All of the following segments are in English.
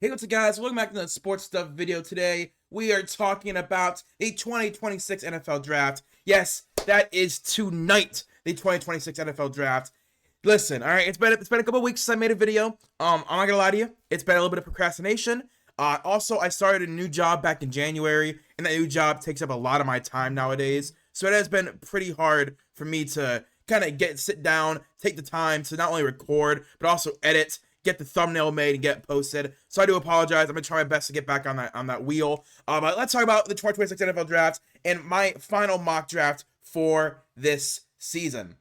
Hey, what's up, guys? Welcome back to the Sports Stuff video. Today, we are talking about the 2026 NFL Draft. Yes, that is tonight, the 2026 NFL Draft. Listen, all right, it's been a couple weeks since I made a video. I'm not gonna lie to you, it's been a little bit of procrastination. Also, I started a new job back in January, and that new job takes up a lot of my time nowadays. So it has been pretty hard for me to kind of sit down, take the time to not only record but also edit, get the thumbnail made, and get posted. So I do apologize. I'm gonna try my best to get back on that wheel. But let's talk about the 2026 NFL Draft and my final mock draft for this season.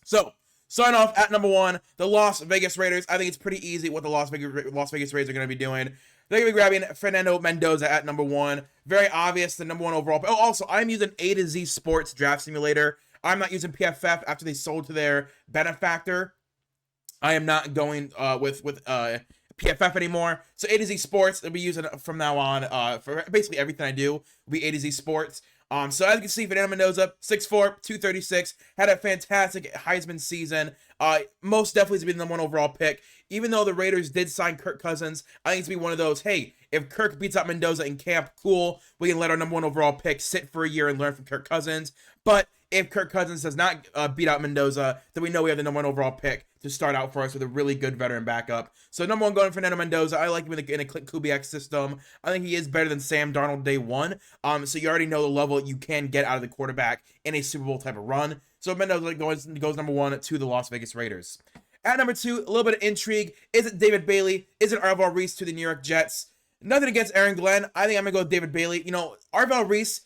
So, starting off at number one, the Las Vegas Raiders. I think it's pretty easy what the Las Vegas Raiders are going to be doing. They're going to be grabbing Fernando Mendoza at number one. Very obvious, the number one overall. Oh, also, I'm using A to Z Sports Draft Simulator. I'm not using PFF after they sold to their benefactor. I am not going with PFF anymore. So A to Z Sports, they'll be using it from now on for basically everything I do. Will be A to Z Sports. So as you can see, Fernando Mendoza, 6'4", 236, had a fantastic Heisman season. Most definitely to be the number one overall pick. Even though the Raiders did sign Kirk Cousins, I think it's to be one of those, hey, if Kirk beats out Mendoza in camp, cool. We can let our number one overall pick sit for a year and learn from Kirk Cousins. But if Kirk Cousins does not beat out Mendoza, then we know we have the number one overall pick to start out for us with a really good veteran backup. So number one going for Fernando Mendoza. I like him in a Clint Kubiak system. I think he is better than Sam Darnold day one. So you already know the level you can get out of the quarterback in a Super Bowl type of run. So Mendoza goes number one to the Las Vegas Raiders. At number two, a little bit of intrigue. Is it David Bailey? Is it Arvell Reese to the New York Jets? Nothing against Aaron Glenn. I think I'm going to go with David Bailey. You know, Arvell Reese,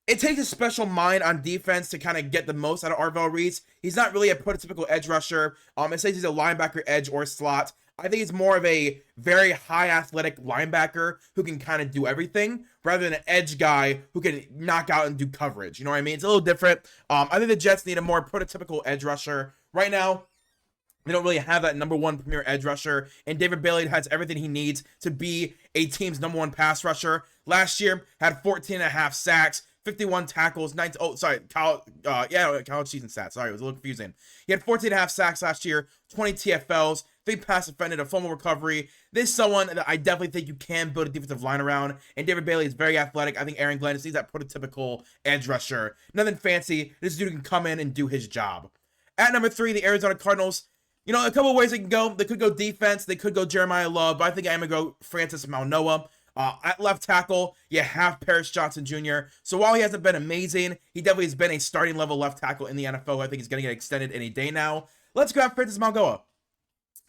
it takes a special mind on defense to kind of get the most out of Arvell Reese. He's not really a prototypical edge rusher. It says he's a linebacker, edge, or slot. I think he's more of a very high athletic linebacker who can kind of do everything rather than an edge guy who can knock out and do coverage. You know what I mean? It's a little different. I think the Jets need a more prototypical edge rusher. Right now, they don't really have that number one premier edge rusher, and David Bailey has everything he needs to be a team's number one pass rusher. Last year, had 14 and a half sacks, 51 tackles, college season stats. Sorry, it was a little confusing. He had 14 and a half sacks last year, 20 TFLs, 3 pass defended, a fumble recovery. This is someone that I definitely think you can build a defensive line around, and David Bailey is very athletic. I think Aaron Glenn is that prototypical edge rusher. Nothing fancy. This dude can come in and do his job. At number three, the Arizona Cardinals. You know, a couple of ways they can go. They could go defense. They could go Jeremiah Love, but I think I'm going to go Francis Maunoa. At left tackle, you have Paris Johnson Jr. So while he hasn't been amazing, he definitely has been a starting level left tackle in the NFL. I think he's going to get extended any day now. Let's grab Francis Maunoa,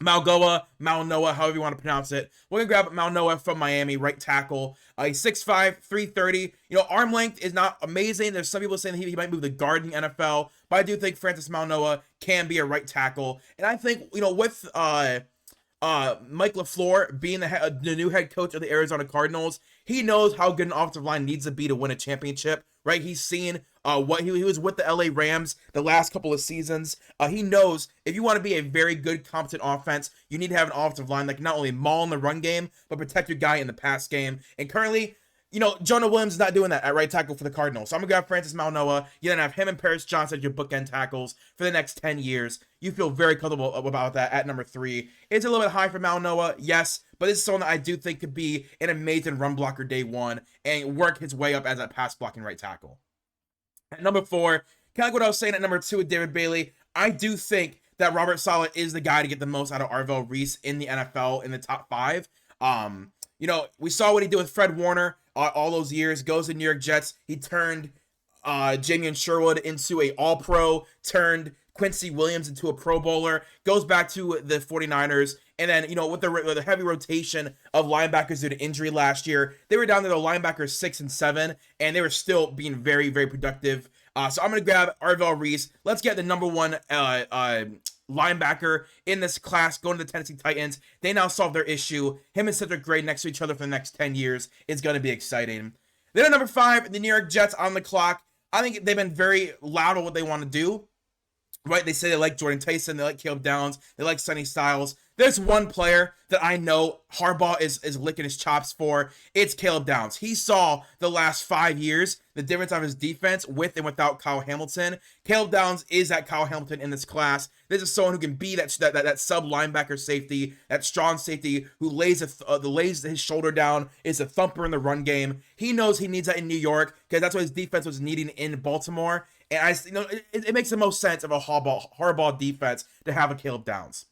however you want to pronounce it. We're going to grab Maunoa from Miami, right tackle. He's 6'5", 330. You know, arm length is not amazing. There's some people saying he might move the guard in the NFL, but I do think Francis Maunoa can be a right tackle. And I think, you know, with Mike LaFleur being the new head coach of the Arizona Cardinals, he knows how good an offensive line needs to be to win a championship, right? He's seen what he was with the LA Rams the last couple of seasons. He knows if you want to be a very good, competent offense, you need to have an offensive line that can not only maul in the run game, but protect your guy in the pass game. And currently, you know, Jonah Williams is not doing that at right tackle for the Cardinals. So I'm going to grab Francis Maunoa. You then have him and Paris Johnson as your bookend tackles for the next 10 years. You feel very comfortable about that at number three. It's a little bit high for Maunoa, yes, but this is someone that I do think could be an amazing run blocker day one and work his way up as a pass blocking right tackle. At number four, kind of like what I was saying at number two with David Bailey, I do think that Robert Saleh is the guy to get the most out of Arvell Reese in the NFL in the top five. You know, we saw what he did with Fred Warner all those years, goes to New York Jets. He turned Jamion Sherwood into a all-pro, turned Quincy Williams into a Pro Bowler, goes back to the 49ers, and then, you know, with the heavy rotation of linebackers due to injury last year, they were down to the linebackers 6 and 7, and they were still being very, very productive. So I'm going to grab Arvell Reese. Let's get the number one linebacker in this class going to the Tennessee Titans. They now solve their issue. Him and Cedric Gray next to each other for the next 10 years is going to be exciting. Then at number five, the New York Jets on the clock. I think they've been very loud on what they want to do. right? They say they like Jordan Tyson, they like Caleb Downs, they like Sonny Styles. There's one player that I know Harbaugh is licking his chops for. It's Caleb Downs. He saw the last 5 years the difference of his defense with and without Kyle Hamilton. Caleb Downs is that Kyle Hamilton in this class. This is someone who can be that sub linebacker safety, that strong safety who lays his shoulder down, is a thumper in the run game. He knows he needs that in New York because that's what his defense was needing in Baltimore. And it makes the most sense of a Harbaugh defense to have a Caleb Downs.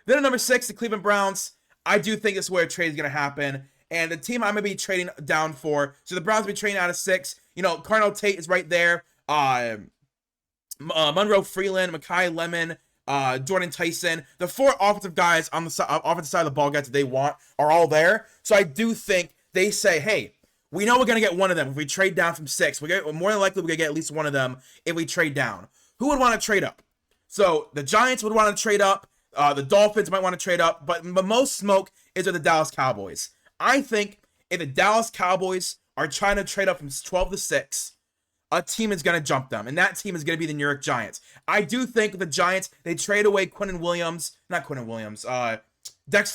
Then at number 6, the Cleveland Browns. I do think this is where a trade is going to happen. And the team I'm going to be trading down for, so the Browns will be trading out of 6. Carnell Tate is right there. Monroe Freeland, Mekhi Lemon, Jordan Tyson. The 4 offensive guys on the offensive side of the ball guys that they want are all there. So I do think they say, hey, we know we're going to get one of them if we trade down from 6. We're more than likely we're going to get at least one of them if we trade down. Who would want to trade up? So the Giants would want to trade up. The Dolphins might want to trade up, but the most smoke is with the Dallas Cowboys. I think if the Dallas Cowboys are trying to trade up from 12 to 6, a team is going to jump them, and that team is going to be the New York Giants. I do think the Giants, they trade away Dexter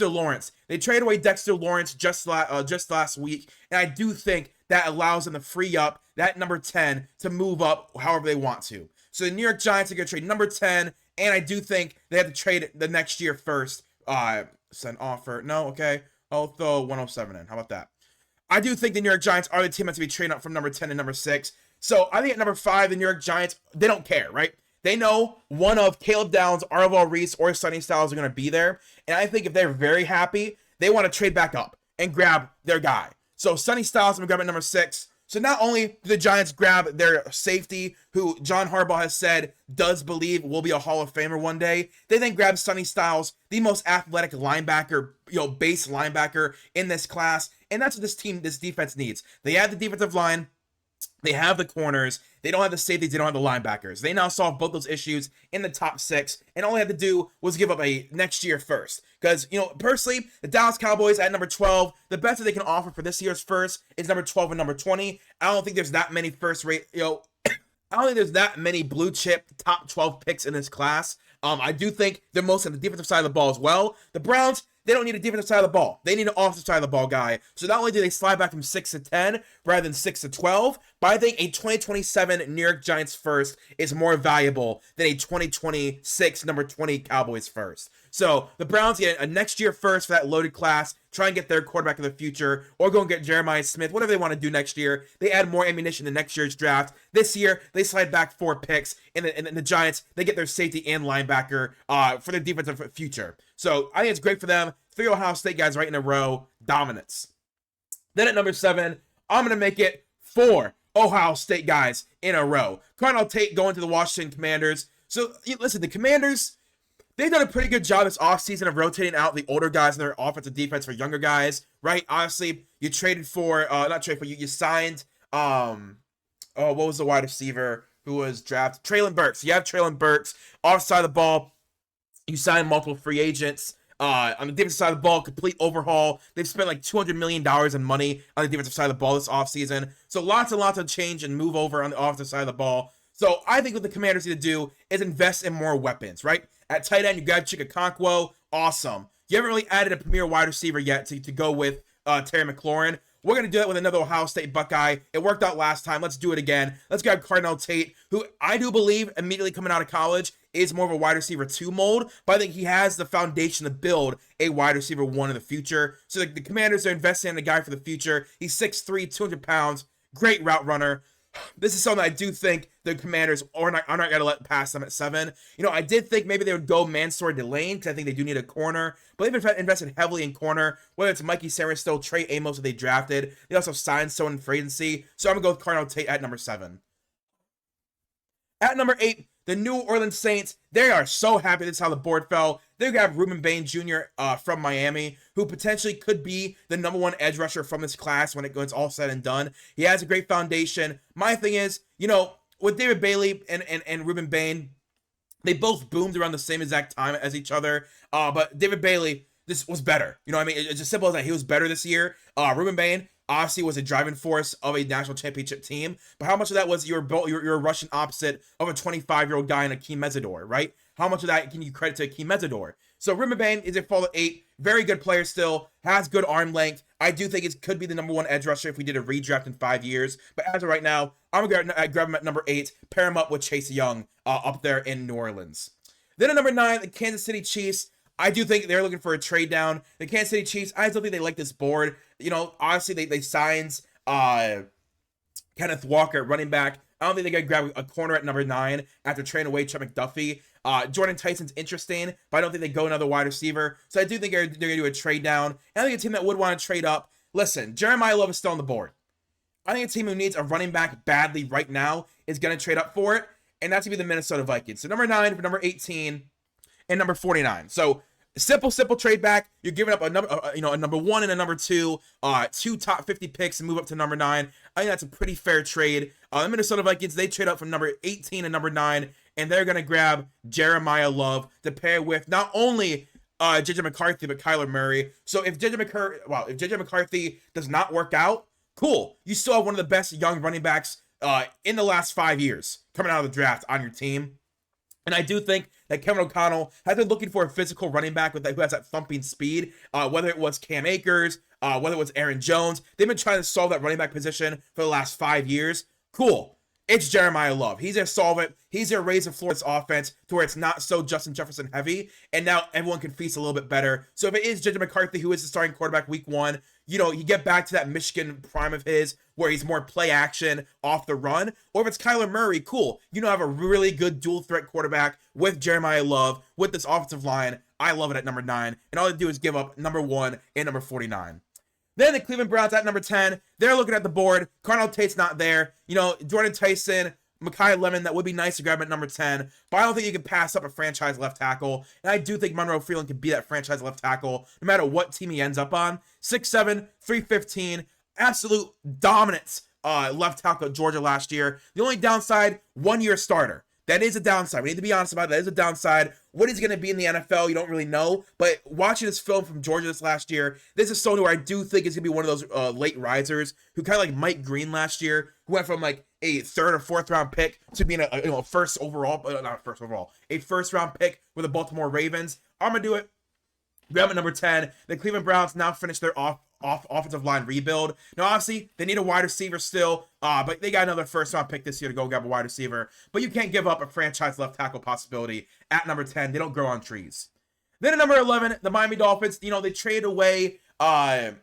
Lawrence. They trade away Dexter Lawrence just last week, and I do think that allows them to free up that number 10 to move up however they want to. So the New York Giants are going to trade number 10, and I do think they have to trade the next year first. Send offer. No, okay. I'll throw 107 in. How about that? I do think the New York Giants are the team that's to be trading up from number 10 to number 6. So I think at number 5, the New York Giants, they don't care, right? They know one of Caleb Downs, Arval Reese, or Sonny Styles are going to be there. And I think if they're very happy, they want to trade back up and grab their guy. So Sonny Styles, I'm going to grab at number 6. So not only do the Giants grab their safety, who John Harbaugh has said does believe will be a Hall of Famer one day, they then grab Sonny Styles, the most athletic linebacker, base linebacker in this class. And that's what this defense needs. They have the defensive line. They have the corners. They don't have the safeties. They don't have the linebackers. They now solve both those issues in the top 6. And all they had to do was give up a next year first. Because, personally, the Dallas Cowboys at number 12, the best that they can offer for this year's first is number 12 and number 20. I don't think there's that many I don't think there's that many blue chip top 12 picks in this class. I do think they're most on the defensive side of the ball as well. The Browns, they don't need a defensive side of the ball. They need an offensive side of the ball guy. So not only do they slide back from 6 to 10 rather than 6 to 12, but I think a 2027 New York Giants first is more valuable than a 2026 number 20 Cowboys first. So the Browns get a next year first for that loaded class, try and get their quarterback of the future, or go and get Jeremiah Smith, whatever they want to do next year. They add more ammunition to next year's draft. This year, they slide back 4 picks, and the Giants, they get their safety and linebacker for their defensive future. So I think it's great for them. 3 Ohio State guys right in a row, dominance. Then at number 7, I'm going to make it 4 Ohio State guys in a row. Carnell Tate going to the Washington Commanders. So listen, the Commanders, they've done a pretty good job this offseason of rotating out the older guys in their offensive defense for younger guys, right? Honestly, you traded for, you signed, what was the wide receiver who was drafted? Treylon Burks. You have Treylon Burks. Offside of the ball, you signed multiple free agents. On the defensive side of the ball, complete overhaul. They've spent like $200 million in money on the defensive side of the ball this offseason. So lots and lots of change and move over on the offensive side of the ball. So I think what the Commanders need to do is invest in more weapons, right? At tight end, you got Chika Okonkwo. Awesome. You haven't really added a premier wide receiver yet to go with Terry McLaurin. We're going to do it with another Ohio State Buckeye. It worked out last time. Let's do it again. Let's grab Carnell Tate, who I do believe immediately coming out of college is more of a wide receiver 2 mold, but I think he has the foundation to build a wide receiver 1 in the future. So the Commanders are investing in a guy for the future. He's 6'3", 200 pounds, great route runner. This is something I do think the Commanders are not going to let pass them at 7. I did think maybe they would go Mansour Delane because I think they do need a corner, but they've invested heavily in corner, whether it's Mikey Sarastow, Trey Amos that they drafted. They also signed someone in free agency, so I'm going to go with Carnell Tate at number 7. At number 8, the New Orleans Saints, they are so happy this is how the board fell. They're going to have Ruben Bain Jr. From Miami, who potentially could be the number 1 edge rusher from this class when it's all said and done. He has a great foundation. My thing is, with David Bailey and Ruben Bain, they both boomed around the same exact time as each other. But David Bailey, this was better. It's as simple as that. He was better this year. Ruben Bain, obviously was a driving force of a national championship team, but how much of that was your Russian opposite of a 25-year-old guy in Akeem Mesidor, right? How much of that can you credit to Akeem Mesidor? So Rimbabane is a fallen 8, very good player still, has good arm length. I do think it could be the number 1 edge rusher if we did a redraft in 5 years. But as of right now, I'm going to grab him at number 8, pair him up with Chase Young up there in New Orleans. Then at number 9, the Kansas City Chiefs. I do think they're looking for a trade down. The Kansas City Chiefs, I don't think they like this board. You know, obviously they signed Kenneth Walker, running back. I don't think they're going to grab a corner at number 9 after trading away Trent McDuffie. Jordan Tyson's interesting, but I don't think they go another wide receiver. So I do think they're going to do a trade down. And I think a team that would want to trade up. Listen, Jeremiah Love is still on the board. I think a team who needs a running back badly right now is going to trade up for it. And that's going to be the Minnesota Vikings. So number 9 for number 18 and number 49. So simple trade back. You're giving up a number 1 and a number 2, 2 top 50 picks and move up to number 9. I think that's a pretty fair trade. The Minnesota Vikings, they trade up from number 18 and number 9, and they're going to grab Jeremiah Love to pair with not only JJ McCarthy, but Kyler Murray. So if JJ McCarthy does not work out, cool. You still have one of the best young running backs in the last 5 years coming out of the draft on your team. And I do think that Kevin O'Connell has been looking for a physical running back who has that thumping speed, whether it was Cam Akers, whether it was Aaron Jones. They've been trying to solve that running back position for the last 5 years. Cool. It's Jeremiah Love. He's going to solve it. He's going to raise the floor of this offense to where it's not so Justin Jefferson heavy, and now everyone can feast a little bit better. So if it is JJ McCarthy, who is the starting quarterback week 1, you know, you get back to that Michigan prime of his where he's more play action off the run. Or if it's Kyler Murray, cool. You know, have a really good dual threat quarterback with Jeremiah Love, with this offensive line. I love it at number 9. And all they do is give up number 1 and number 49. Then the Cleveland Browns at number 10. They're looking at the board. Carnell Tate's not there. You know, Jordan Tyson, Mekhi Lemon, that would be nice to grab at number 10. But I don't think you can pass up a franchise left tackle. And I do think Monroe Freeland can be that franchise left tackle no matter what team he ends up on. 6'7", 315, absolute dominance left tackle at Georgia last year. The only downside, 1-year starter. That is a downside. We need to be honest about it. That is a downside. What he's going to be in the NFL, you don't really know. But watching this film from Georgia this last year, this is someone who I do think is going to be one of those late risers who kind of like Mike Green last year, who went from like a 3rd or 4th round pick to being a first round pick with the Baltimore Ravens. I'm going to do it. Grab at number 10. The Cleveland Browns now finish their offensive line rebuild. Now, obviously, they need a wide receiver still, but they got another first-round pick this year to go grab a wide receiver. But you can't give up a franchise left tackle possibility at number 10. They don't grow on trees. Then at number 11, the Miami Dolphins, you know, they traded away Jalen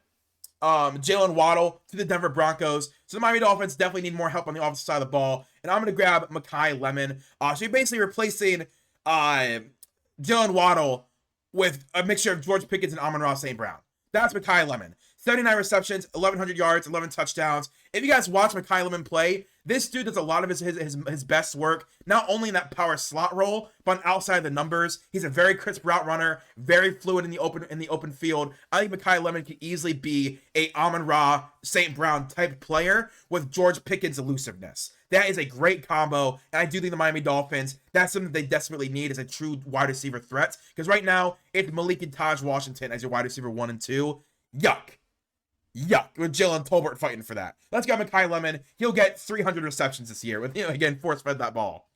Waddle to the Denver Broncos. So the Miami Dolphins definitely need more help on the offensive side of the ball. And I'm going to grab Mekhi Lemon. So you're basically replacing Jalen Waddle with a mixture of George Pickens and Amon-Ra St. Brown. That's Mekhi Lemon. 79 receptions, 1,100 yards, 11 touchdowns. If you guys watch Mekhi Lemon play, this dude does a lot of his best work, not only in that power slot role, but outside the numbers. He's a very crisp route runner, very fluid in the open field. I think Mekhi Lemon could easily be a Amon-Ra St. Brown type player with George Pickens' elusiveness. That is a great combo, and I do think the Miami Dolphins, that's something they desperately need as a true wide receiver threat, because right now, it's Malik and Taj Washington as your wide receiver 1 and 2. Yuck, with Jalen Tolbert fighting for that. Let's go Mekhi Lemon. He'll get 300 receptions this year with, again, force-fed that ball.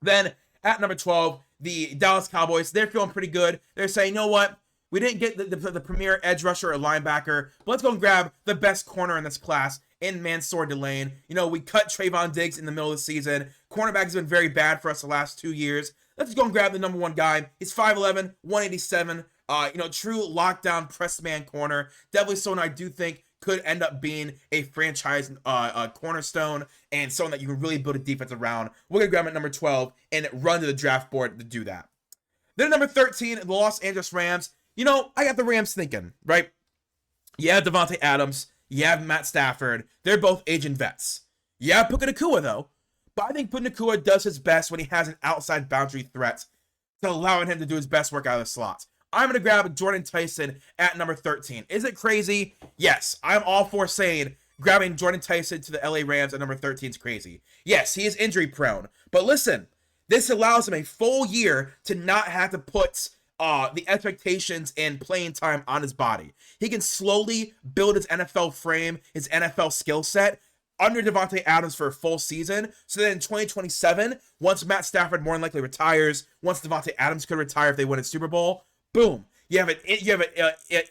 Then, at number 12, the Dallas Cowboys, they're feeling pretty good. They're saying, you know what? We didn't get the premier edge rusher or linebacker, but let's go and grab the best corner in this class in Mansour Delane. You know, we cut Trayvon Diggs in the middle of the season. Cornerback has been very bad for us the last 2 years. Let's go and grab the number 1 guy. He's 5'11", 187. True lockdown press man corner. Definitely someone I do think could end up being a franchise cornerstone and someone that you can really build a defense around. We're going to grab him at number 12 and run to the draft board to do that. Then at number 13, the Los Angeles Rams. You know, I got the Rams thinking, right? You have Devontae Adams. You have Matt Stafford. They're both aging vets. You have Puka Nacua, though. But I think Puka Nacua does his best when he has an outside boundary threat to allowing him to do his best work out of the slots. I'm going to grab Jordan Tyson at number 13. Is it crazy? Yes, I'm all for saying grabbing Jordan Tyson to the LA Rams at number 13 is crazy. Yes, he is injury prone. But listen, this allows him a full year to not have to put the expectations and playing time on his body. He can slowly build his NFL frame, his NFL skill set under Davante Adams for a full season. So then in 2027, once Matt Stafford more than likely retires, once Davante Adams could retire if they win a Super Bowl, boom, you have an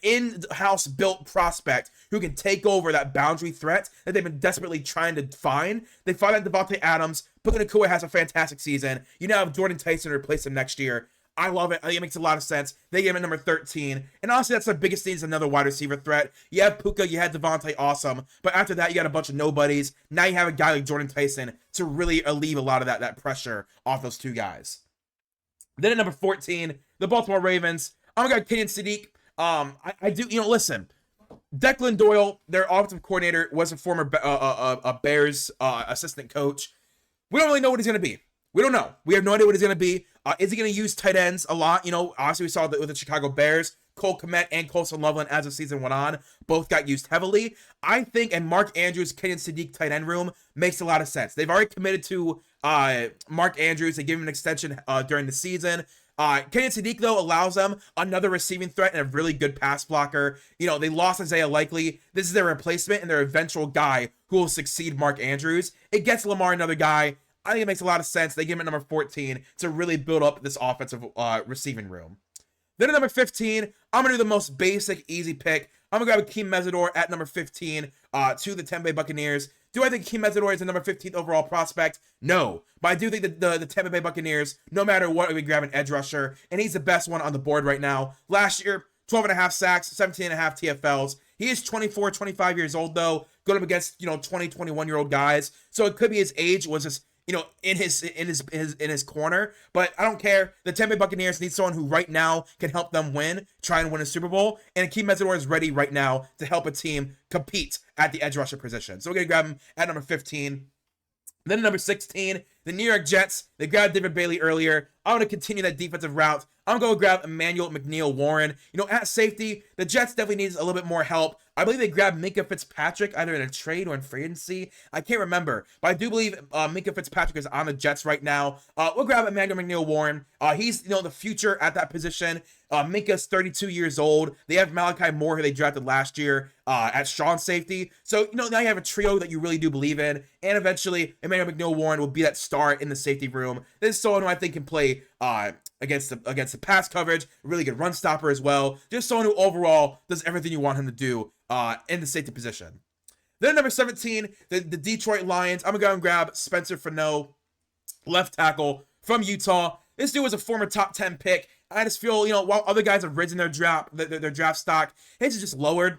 in-house built prospect who can take over that boundary threat that they've been desperately trying to find. They find out Davante Adams, Puka Nacua has a fantastic season. You now have Jordan Tyson to replace him next year. I love it. I think it makes a lot of sense. They gave him number 13. And honestly, that's the biggest thing, is another wide receiver threat. You have Puka, you had Davante, awesome. But after that, you got a bunch of nobodies. Now you have a guy like Jordan Tyson to really alleviate a lot of that pressure off those two guys. Then at number 14, the Baltimore Ravens. I'm going to go Kenyon Sadiq. I do, listen. Declan Doyle, their offensive coordinator, was a former Bears assistant coach. We don't really know what he's going to be. We don't know. We have no idea what he's going to be. Is he going to use tight ends a lot? Obviously we saw that with the Chicago Bears, Cole Kmet and Colson Loveland, as the season went on, both got used heavily. I think, and Mark Andrews, Kenyon Sadiq tight end room makes a lot of sense. They've already committed to Mark Andrews. They gave him an extension during the season. Kenyon Sadiq, though, allows them another receiving threat and a really good pass blocker. They lost Isaiah Likely. This is their replacement and their eventual guy who will succeed Mark Andrews. It gets Lamar another guy. I think it makes a lot of sense. They give him at number 14 to really build up this offensive receiving room. Then at number 15, I'm going to do the most basic, easy pick. I'm going to grab Akeem Mesidor at number 15 to the Tampa Bay Buccaneers. Do I think Akeem Mesidor is the number 15th overall prospect? No. But I do think that the Tampa Bay Buccaneers, no matter what, we grab an edge rusher, and he's the best one on the board right now. Last year, 12.5 sacks, 17.5 TFLs. He is 24, 25 years old, though, going up against, 20, 21-year-old guys. So it could be his age was just, in his corner, but I don't care. The Tampa Bay Buccaneers need someone who right now can help them try and win a Super Bowl, and Akeem Mesidor is ready right now to help a team compete at the edge rusher position. So we're gonna grab him at number 15. Then at number 16, the New York Jets. They grabbed David Bailey earlier. I'm going to continue that defensive route. I'm going to grab Emmanuel McNeil-Warren. At safety, the Jets definitely needs a little bit more help. I believe they grabbed Minkah Fitzpatrick either in a trade or in free agency. I can't remember, but I do believe Minkah Fitzpatrick is on the Jets right now. We'll grab Emmanuel McNeil-Warren. He's, the future at that position. Minkah's 32 years old. They have Malachi Moore, who they drafted last year at strong safety. So, now you have a trio that you really do believe in. And eventually, Emmanuel McNeil-Warren will be that star in the safety room. This is someone who I think can play against the pass coverage, a really good run stopper as well. Just someone who overall does everything you want him to do in the safety position. Then number 17, the Detroit Lions. I'm going to go and grab Spencer Fano, left tackle from Utah. This dude was a former top 10 pick. I just feel, while other guys have risen their draft stock, his is just lowered.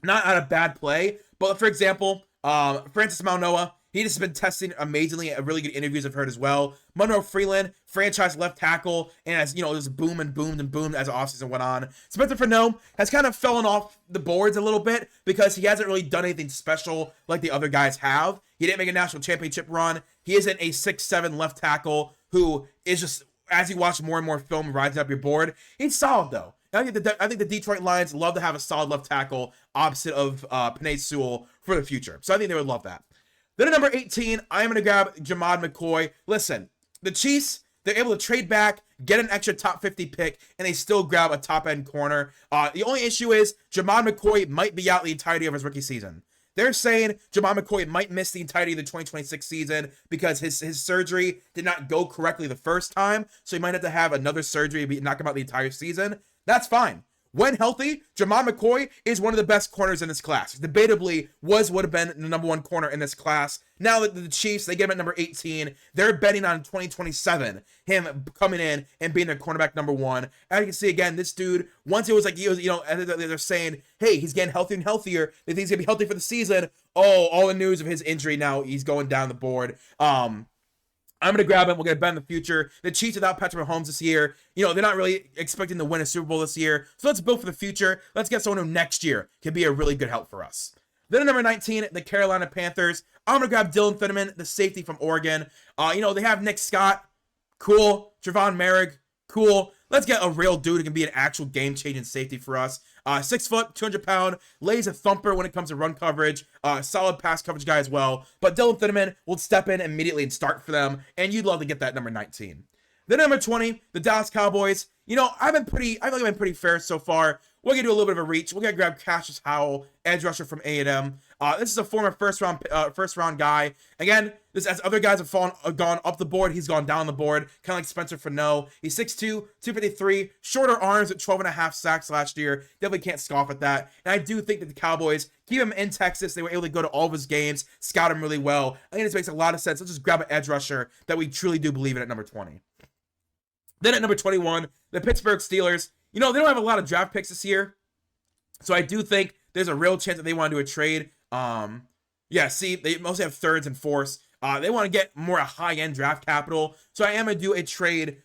Not out of bad play, but for example, Francis Maunoa, he just been testing amazingly at really good interviews I've heard as well. Monroe Freeland, franchise left tackle, and as it was boom and boomed and boomed as the offseason went on. Spencer Fano has kind of fallen off the boards a little bit because he hasn't really done anything special like the other guys have. He didn't make a national championship run. He isn't a 6'7" left tackle who is just, as you watch more and more film rising up your board, he's solid though. I think the Detroit Lions love to have a solid left tackle opposite of Penei Sewell for the future. So I think they would love that. Then at number 18, I'm going to grab Jamad McCoy. Listen, the Chiefs, they're able to trade back, get an extra top 50 pick, and they still grab a top-end corner. The only issue is Jamad McCoy might be out the entirety of his rookie season. They're saying Jamad McCoy might miss the entirety of the 2026 season because his surgery did not go correctly the first time, so he might have to have another surgery and knock him out the entire season. That's fine. When healthy, Jamad McCoy is one of the best corners in this class. Debatably would have been the number one corner in this class. Now that the Chiefs, they get him at number 18, they're betting on 2027, him coming in and being their cornerback number one. As you can see, again, this dude, once it was like, they're saying, hey, he's getting healthier and healthier. They think he's going to be healthy for the season. Oh, all the news of his injury now, he's going down the board. I'm going to grab him. We'll get a bet in the future. The Chiefs without Patrick Mahomes this year, they're not really expecting to win a Super Bowl this year. So let's build for the future. Let's get someone who next year can be a really good help for us. Then at number 19, the Carolina Panthers. I'm going to grab Dylan Finneman, the safety from Oregon. They have Nick Scott. Cool. Trevon Merrick. Cool. Let's get a real dude who can be an actual game-changing safety for us. 6 foot, 200 pound, lays a thumper when it comes to run coverage. Solid pass coverage guy as well. But Dylan Finneman will step in immediately and start for them. And you'd love to get that number 19. Then number 20, the Dallas Cowboys. You know, I've been pretty fair so far. We're gonna do a little bit of a reach. We're gonna grab Cassius Howell, edge rusher from A&M. This is a former first round guy. Again, this as other guys have gone up the board, he's gone down the board, kind of like Spencer Fano. He's 6'2", 253, shorter arms at 12.5 sacks last year. Definitely can't scoff at that. And I do think that the Cowboys keep him in Texas. They were able to go to all of his games, scout him really well. I think this makes a lot of sense. Let's just grab an edge rusher that we truly do believe in at number 20. Then at number 21, the Pittsburgh Steelers. You know, they don't have a lot of draft picks this year, so I do think there's a real chance that they want to do a trade. Yeah, see, they mostly have thirds and fourths. They want to get more high-end draft capital, so I am going to do a trade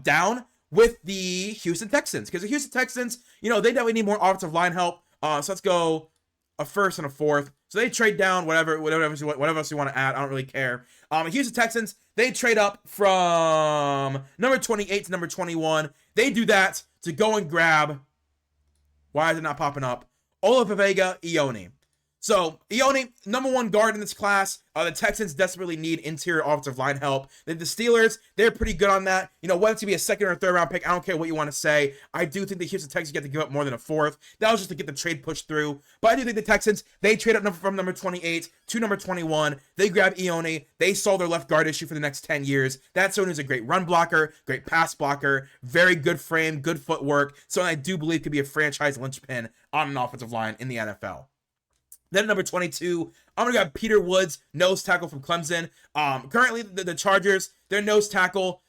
down with the Houston Texans, because the Houston Texans, you know, they definitely need more offensive line help. So let's go a first and a fourth. So they trade down whatever else you want to add. I don't really care. Houston Texans, they trade up from number 28 to number 21. They do that to go and grab, why is it not popping up? Olavide Iyone. So, Iyone, number 1 guard in this class. The Texans desperately need interior offensive line help. The Steelers, they're pretty good on that. You know, whether it's to be a second or third round pick, I don't care what you want to say. I do think the Houston Texans get to give up more than a fourth. That was just to get the trade pushed through. But I do think the Texans, they trade up from number 28 to number 21. They grab Iyone. They solve their left guard issue for the next 10 years. That's someone who's a great run blocker, great pass blocker, very good frame, good footwork. So I do believe could be a franchise linchpin on an offensive line in the NFL. Then at number 22, I'm going to grab Peter Woods, nose tackle from Clemson. Currently, the Chargers, their nose tackle,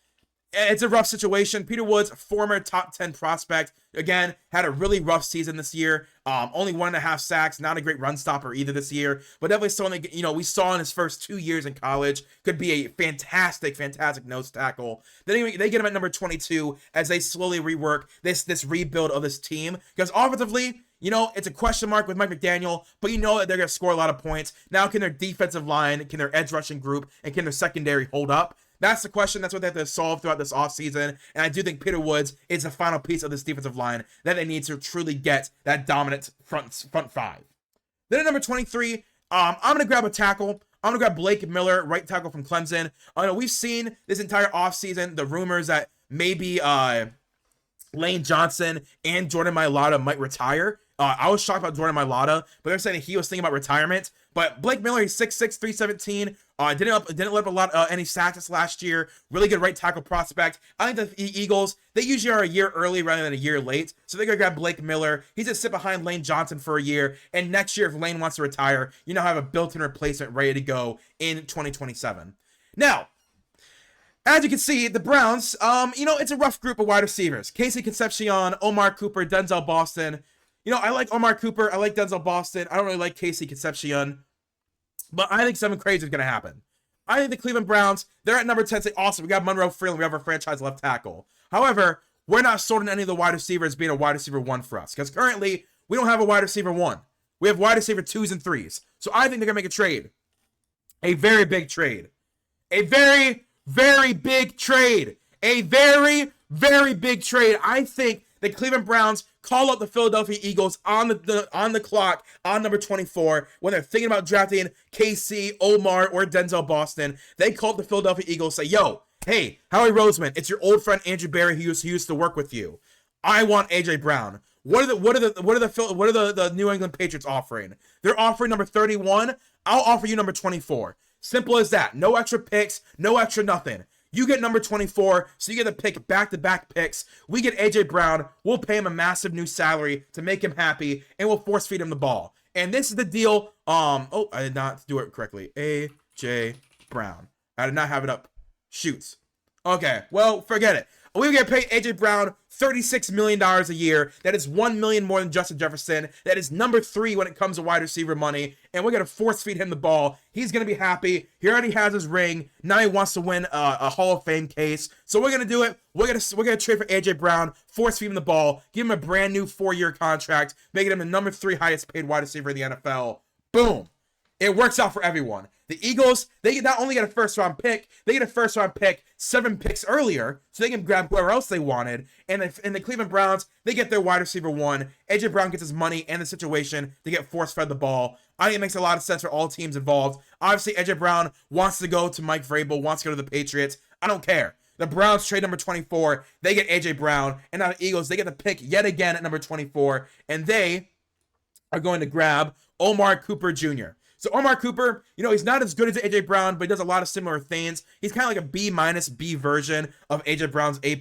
it's a rough situation. Peter Woods, former top 10 prospect, again, had a really rough season this year. Only 1.5 sacks, not a great run stopper either this year, but definitely someone that, you know, we saw in his first 2 years in college could be a fantastic nose tackle. Then they get him at number 22 as they slowly rework this rebuild of this team, because offensively, you know, it's a question mark with Mike McDaniel, but you know that they're going to score a lot of points. Now, can their defensive line, can their edge rushing group, and can their secondary hold up? That's the question. That's what they have to solve throughout this offseason. And I do think Peter Woods is the final piece of this defensive line that they need to truly get that dominant front five. Then at number 23, I'm going to grab a tackle. I'm going to grab Blake Miller, right tackle from Clemson. I know we've seen this entire offseason the rumors that maybe Lane Johnson and Jordan Mailata might retire. I was shocked about Jordan Mailata, but they're saying he was thinking about retirement. But Blake Miller, he's 6'6", 317. Didn't let up a lot any sacks this last year. Really good right tackle prospect. I think the Eagles, they usually are a year early rather than a year late. So they're going to grab Blake Miller. He's going to sit behind Lane Johnson for a year. And next year, if Lane wants to retire, you now have a built-in replacement ready to go in 2027. Now, as you can see, the Browns, you know, it's a rough group of wide receivers. Casey Concepcion, Omar Cooper, Denzel Boston. You know, I like Omar Cooper. I like Denzel Boston. I don't really like Casey Concepcion. But I think something crazy is going to happen. I think the Cleveland Browns, they're at number 10, say, awesome, we got Monroe Freeland, we have our franchise left tackle. However, we're not sold on any of the wide receivers being a wide receiver 1 for us. Because currently, we don't have a wide receiver 1. We have wide receiver 2s and 3s. So I think they're going to make a trade. A very big trade. A very, very big trade. A very, very big trade. I think the Cleveland Browns call up the Philadelphia Eagles on the clock on number 24 when they're thinking about drafting KC, Omar, or Denzel Boston. They call up the Philadelphia Eagles, say, yo, hey, Howie Roseman, it's your old friend Andrew Berry who used to work with you. I want AJ Brown. What are the New England Patriots offering? They're offering number 31. I'll offer you number 24. Simple as that. No extra picks, no extra nothing. You get number 24, so you get to pick back-to-back picks. We get AJ Brown. We'll pay him a massive new salary to make him happy, and we'll force feed him the ball. And this is the deal. Oh, I did not do it correctly. AJ Brown. I did not have it up. Shoots. Okay, well, forget it. We get paid AJ Brown $36 million a year. That is $1 million more than Justin Jefferson. That is number 3 when it comes to wide receiver money. And we're going to force feed him the ball. He's going to be happy. He already has his ring. Now he wants to win a Hall of Fame case. So we're going to do it. We're going to trade for AJ Brown, force feed him the ball, give him a brand new 4-year contract, making him the number 3 highest paid wide receiver in the NFL. Boom. It works out for everyone. The Eagles, they not only get a first-round pick, they get a first-round pick 7 picks earlier, so they can grab whoever else they wanted. And the Cleveland Browns, they get their wide receiver 1. AJ Brown gets his money and the situation to get force-fed the ball. I think it makes a lot of sense for all teams involved. Obviously, AJ Brown wants to go to Mike Vrabel, wants to go to the Patriots. I don't care. The Browns trade number 24. They get A.J. Brown. And now the Eagles, they get the pick yet again at number 24. And they are going to grab Omar Cooper Jr. So Omar Cooper, he's not as good as A.J. Brown, but he does a lot of similar things. He's kind of like a B- B version of A.J. Brown's A+.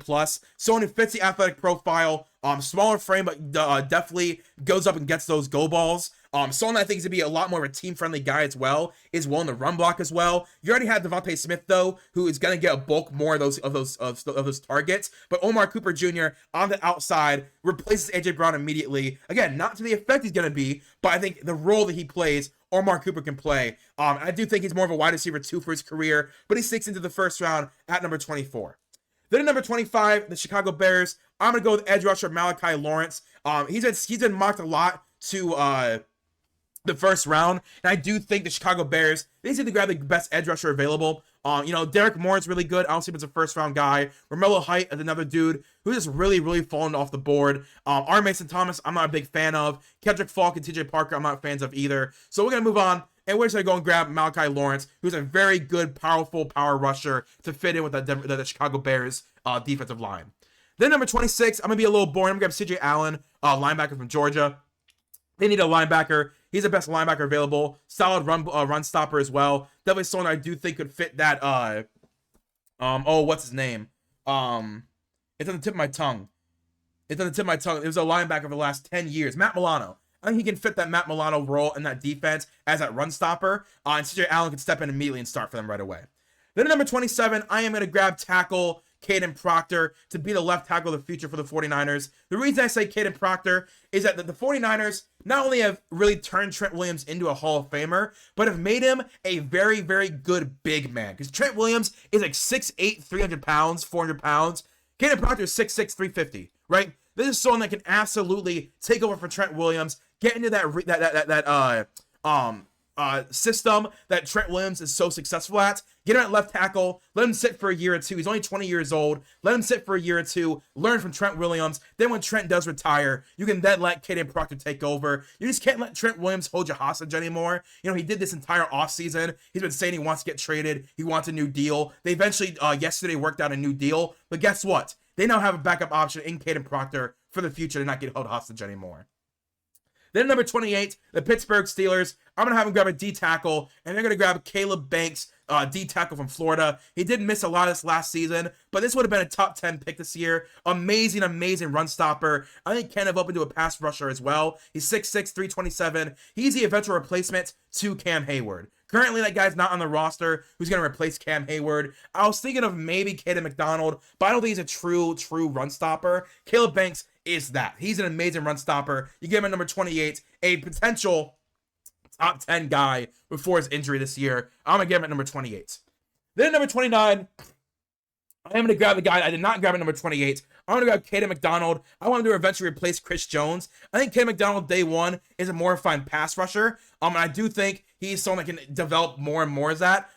So he fits the athletic profile, smaller frame, but definitely goes up and gets those go balls. Someone I think is going to be a lot more of a team-friendly guy as well, is willing to run block as well. You already have Devontae Smith, though, who is going to get a bulk more of those targets. But Omar Cooper Jr. on the outside replaces A.J. Brown immediately. Again, not to the effect he's going to be, but I think the role that he plays, Omar Cooper can play. I do think he's more of a wide receiver 2 for his career, but he sneaks into the first round at number 24. Then at number 25, the Chicago Bears, I'm going to go with edge rusher Malachi Lawrence. He's been mocked a lot to the first round, and I do think the Chicago Bears, they need to grab the best edge rusher available. Derek Moore is really good. I don't see him as a first-round guy. Romello Height is another dude who's just really, really fallen off the board. R. Mason Thomas, I'm not a big fan of. Kendrick Falk and T.J. Parker, I'm not fans of either. So we're going to move on, and we're just going to go and grab Malachi Lawrence, who's a very good, powerful power rusher to fit in with the Chicago Bears defensive line. Then number 26, I'm going to be a little boring. I'm going to grab C.J. Allen, linebacker from Georgia. They need a linebacker. He's the best linebacker available. Solid run stopper as well. Definitely someone I do think could fit that. What's his name? It's on the tip of my tongue. It was a linebacker for the last 10 years. Matt Milano. I think he can fit that Matt Milano role in that defense as that run stopper. And CJ Allen can step in immediately and start for them right away. Then at number 27, I am going to grab tackle Caden Proctor to be the left tackle of the future for the 49ers. The reason I say Caden Proctor is that the 49ers not only have really turned Trent Williams into a Hall of Famer, but have made him a very, very good big man. Because Trent Williams is like 6'8", 300 pounds, 400 pounds. Caden Proctor is 6'6", 350, right? This is someone that can absolutely take over for Trent Williams, get into that system that Trent Williams is so successful at. Get him at left tackle. Let him sit for a year or two. He's only 20 years old. Let him sit for a year or two. Learn from Trent Williams. Then when Trent does retire, you can then let Caden Proctor take over. You just can't let Trent Williams hold you hostage anymore. He did this entire offseason. He's been saying he wants to get traded. He wants a new deal. They eventually, yesterday, worked out a new deal. But guess what? They now have a backup option in Caden Proctor for the future to not get held hostage anymore. Then number 28, the Pittsburgh Steelers. I'm going to have them grab a D tackle, and they're going to grab Caleb Banks, D tackle from Florida. He did miss a lot of this last season, but this would have been a top 10 pick this year. Amazing, amazing run stopper. I think can have opened to a pass rusher as well. He's 6'6", 327. He's the eventual replacement to Cam Hayward. Currently, that guy's not on the roster who's going to replace Cam Hayward. I was thinking of maybe Caden McDonald, but I don't think he's a true run stopper. Caleb Banks is that. He's an amazing run stopper. You give him a number 28, a potential top 10 guy before his injury this year. I'm going to give him at number 28. Then at number 29, I'm going to grab the guy I did not grab at number 28. I'm going to grab Caden McDonald. I want him to eventually replace Chris Jones. I think Caden McDonald, day one, is a more refined pass rusher. And I do think he's someone that can develop more and more as that.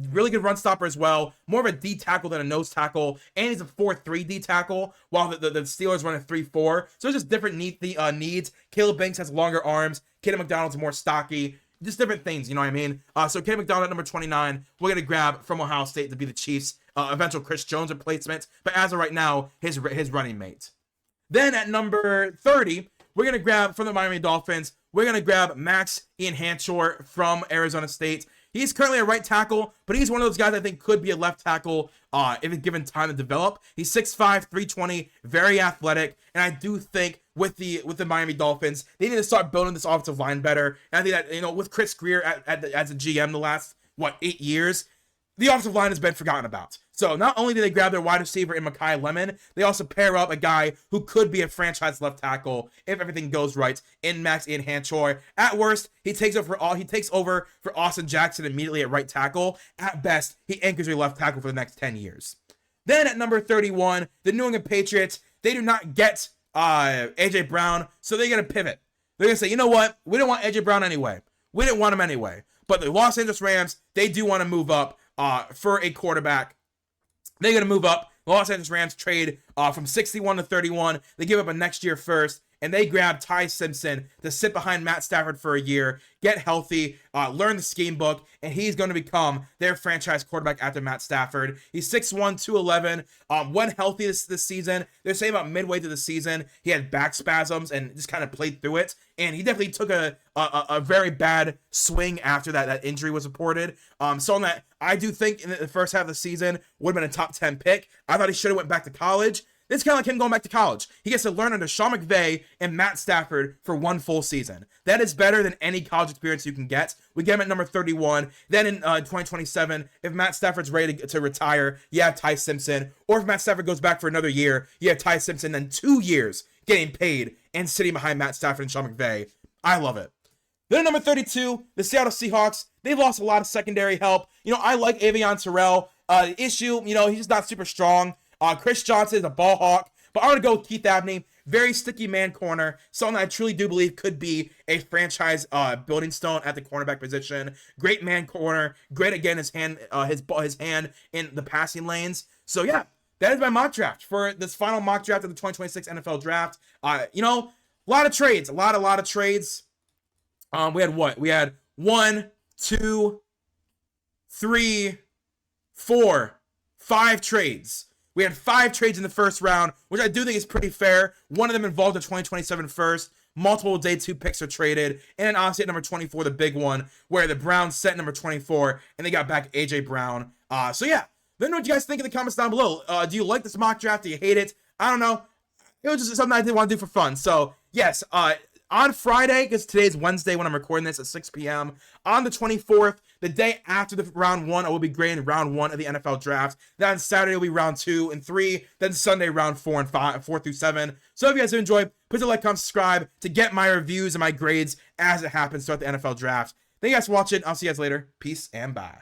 Really good run stopper as well. More of a D tackle than a nose tackle. And he's a 4-3 D tackle, while the Steelers run a 3-4. So it's just different needs. Caleb Banks has longer arms. Caden McDonald's more stocky. Just different things, you know what I mean? So Caden McDonald at number 29, we're going to grab from Ohio State to be the Chiefs' eventual Chris Jones replacement. But as of right now, his running mate. Then at number 30, we're going to grab from the Miami Dolphins, we're going to grab Max Ian Hanchor from Arizona State. He's currently a right tackle, but he's one of those guys I think could be a left tackle if it's given time to develop. He's 6'5", 320, very athletic, and I do think with the Miami Dolphins, they need to start building this offensive line better. And I think that, with Chris Greer as a GM the last, 8 years, the offensive line has been forgotten about. So not only do they grab their wide receiver in Mekhi Lemon, they also pair up a guy who could be a franchise left tackle if everything goes right in Max Ian Hanchor. At worst, he takes over for Austin Jackson immediately at right tackle. At best, he anchors your left tackle for the next 10 years. Then at number 31, the New England Patriots, they do not get A.J. Brown, so they're going to pivot. They're going to say, you know what? We don't want A.J. Brown anyway. We didn't want him anyway. But the Los Angeles Rams, they do want to move up for a quarterback. They're going to move up. The Los Angeles Rams trade from 61 to 31. They give up a next year first and they grabbed Ty Simpson to sit behind Matt Stafford for a year, get healthy, learn the scheme book, and he's going to become their franchise quarterback after Matt Stafford. He's 6'1", 211. When healthy this season, they're saying about midway through the season, he had back spasms and just kind of played through it. And he definitely took a very bad swing after that injury was reported. So on that, I do think in the first half of the season would have been a top 10 pick. I thought he should have went back to college. It's kind of like him going back to college. He gets to learn under Sean McVay and Matt Stafford for one full season. That is better than any college experience you can get. We get him at number 31. Then in 2027, if Matt Stafford's ready to retire, you have Ty Simpson. Or if Matt Stafford goes back for another year, you have Ty Simpson, then 2 years getting paid and sitting behind Matt Stafford and Sean McVay. I love it. Then at number 32, the Seattle Seahawks. They've lost a lot of secondary help. I like Avion Terrell. The issue, he's just not super strong. Chris Johnson is a ball hawk, but I'm going to go with Keith Abney. Very sticky man corner. Someone that I truly do believe could be a franchise building stone at the cornerback position. Great man corner. Great again his hand in the passing lanes. So yeah, that is my mock draft for this final mock draft of the 2026 NFL draft. A lot of trades. A lot of trades. We had what? We had 1, 2, 3, 4, 5 trades. We had 5 trades in the first round, which I do think is pretty fair. One of them involved a 2027 first. Multiple day 2 picks are traded. And then obviously at number 24, the big one, where the Browns set number 24, and they got back A.J. Brown. So yeah, let me know what you guys think in the comments down below. Do you like this mock draft? Do you hate it? I don't know. It was just something I did want to do for fun. So yes, on Friday, because today's Wednesday when I'm recording this at 6 p.m., on the 24th, the day after the round 1, I will be grading round 1 of the NFL draft. Then Saturday will be round 2 and 3. Then Sunday, round 4 and 5, 4 through 7. So if you guys enjoyed, please like, comment, subscribe to get my reviews and my grades as it happens throughout the NFL draft. Thank you guys for watching. I'll see you guys later. Peace and bye.